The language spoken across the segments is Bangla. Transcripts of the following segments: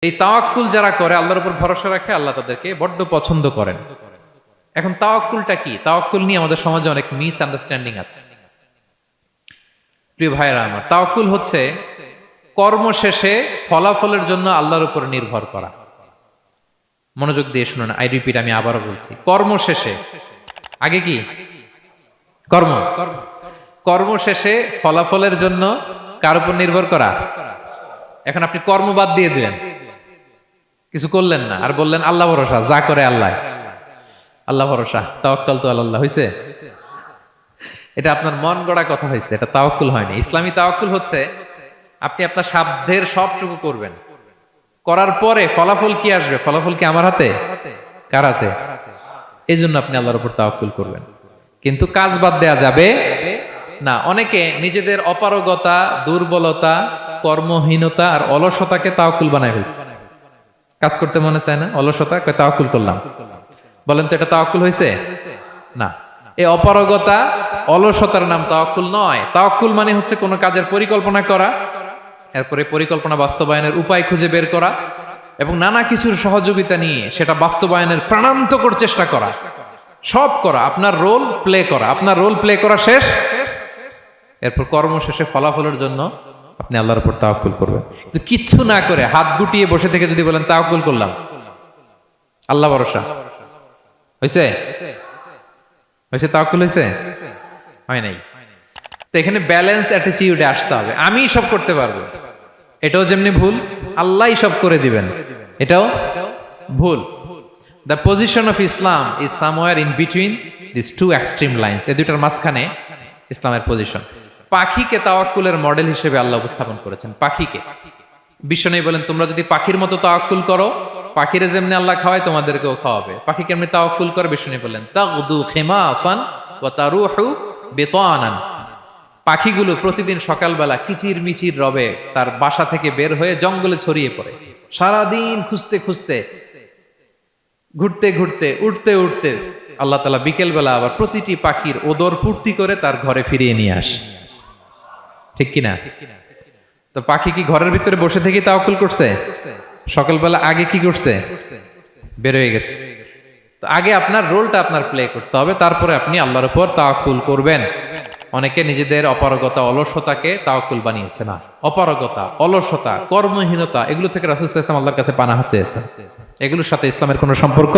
এই তাওয়াক্কুল যারা করে, আল্লাহর উপর ভরসা রাখে, আল্লাহ তাদেরকে বড্ড পছন্দ করেন। এখন তাওয়াক্কুলটা কি? তাওয়াক্কুল নিয়ে আমাদের সমাজে অনেক মিস আন্ডারস্ট্যান্ডিং আছে। প্রিয় ভাইরা আমার, তাওয়াক্কুল হচ্ছে কর্ম শেষে ফলাফলের জন্য আল্লাহর উপর নির্ভর করা। মনোযোগ দিয়ে শুনুন, আই রিপিট, আমি আবারও বলছি, কর্ম শেষে আগে কি কর্ম, কর্ম শেষে ফলাফলের জন্য কার উপর নির্ভর করা। এখন আপনি কর্ম বাদ দিয়ে দিলেন, কিছু করলেন না, আর বললেন আল্লাহ ভরসা, যা করে আল্লাহ, আল্লাহ ভরসা, তাওয়াক্কাল তো আল্লাহ হয়েছে। এটা আপনার মন গড়া কথা হয়েছে, এটা তাওয়াক্কুল হয়নি। ইসলামী তাওয়াক্কুল হচ্ছে আপনি আপনার সাধ্যের সবটুকু করবেন, করার পরে ফলাফল কি আসবে, ফলাফল কি আমার হাতে, কার হাতে? এই জন্য আপনি আল্লাহর উপর তাওয়াক্কুল করবেন। কিন্তু কাজ বাদ দেয়া যাবে না। অনেকে নিজেদের অপারগতা, দুর্বলতা, কর্মহীনতা আর অলসতাকে তাওয়াক্কুল বানায় ফেলছে। কাজ করতে মনে চায় না, অলসতা, তাওয়াক্কুল করলাম। বলেন তো এটা তাওয়াক্কুল হয়েছে? না। এই অপারগতা, অলসতার নাম তাওয়াক্কুল নয়। তাওয়াক্কুল মানে হচ্ছে কোনো কাজের পরিকল্পনা করা, এরপরে পরিকল্পনা বাস্তবায়নের উপায় খুঁজে বের করা এবং নানা কিছুর সহযোগিতা নিয়ে সেটা বাস্তবায়নের প্রাণান্তকর চেষ্টা করা, সব করা, আপনার রোল প্লে করা। আপনার রোল প্লে করা শেষ, এরপর কর্ম শেষে ফলাফলের জন্য আপনি আল্লাহর উপর তাওয়াক্কুল করবেন। কিন্তু কিচ্ছু না করে হাত গুটিয়ে বসে থেকে যদি বলেন তাওয়াক্কুল করলাম, আল্লাহ ভরসা, হয়েছে? হয়েছে? তাওয়াক্কুল হয়েছে? হয় নাই। তো এখানে ব্যালেন্স অ্যাটিটিউডে আসতে হবে। আমি সব করতে পারবো, এটাও যেমনি ভুল, আল্লাহই সব করে দিবেন, এটাও ভুল। The position of Islam is somewhere in between this two extreme lines. এই দুইটার মাঝখানে ইসলামের পজিশন। পাখিকে তাওয়াক্কুলের মডেল হিসেবে আল্লাহ উপস্থাপন করেছেন। পাখিকে বিশ্বনবী বলেন, তোমরা যদি পাখির মতো তাওয়াক্কুল করো, পাখিরে যেমনি আল্লাহ খাওয়ায় তোমাদেরকেও খাওয়াবে। পাখি কেমনি তাওয়াক্কুল করে? বিশ্বনবী বলেন, তাগদু খিমাসান ওয়া তারুহু বিতানান। পাখিগুলো প্রতিদিন সকালবেলা কিচির মিচির রবে তার বাসা থেকে বের হয়ে জঙ্গলে ছড়িয়ে পড়ে, সারাদিন খুঁজতে খুঁজতে, ঘুরতে ঘুরতে, উঠতে উঠতে আল্লাহ তাআলা বিকেল বেলা আবার প্রতিটি পাখির ওদর পূর্তি করে তার ঘরে ফিরিয়ে নিয়ে আসে। ঠিক কিনা? তো পাখি কি ঘরের ভিতরে বসে থেকে তাওয়াক্কুল করছে? সকালবেলা আগে কি করছে? বের হয়ে গেছে। তো আগে আপনার রোলটা আপনার প্লে করতে হবে, তারপরে আপনি আল্লাহর উপর তাওয়াক্কুল করবেন। অনেকে নিজেদের অপারগতা, অলসতাকে তাওয়াক্কুল বানিয়েছে। না, অপারগতা, অলসতা, কর্মহীনতা, এগুলো থেকে রাসূল সাল্লাল্লাহু আলাইহি ওয়াসাল্লাম আল্লাহর কাছে পানাহ চেয়েছেন। এগুলোর সাথে ইসলামের কোনো সম্পর্ক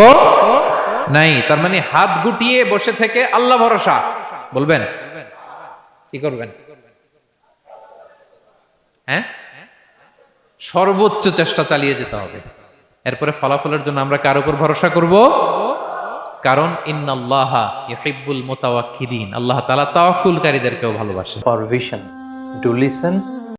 নাই। তার মানে হাত গুটিয়ে বসে থেকে আল্লাহ ভরসা বলবেন, কি করবেন? হ্যাঁ, সর্বোচ্চ চেষ্টা চালিয়ে যেতে হবে। এরপরে ফলাফলের জন্য আমরা কার উপর ভরসা করব? কারণ ইন্নাল্লাহা ইউহিব্বুল মুতাওয়াক্কিলিন, আল্লাহ তাআলা তাওয়াক্কুলকারীদেরকেও ভালোবাসেন। For vision, do listen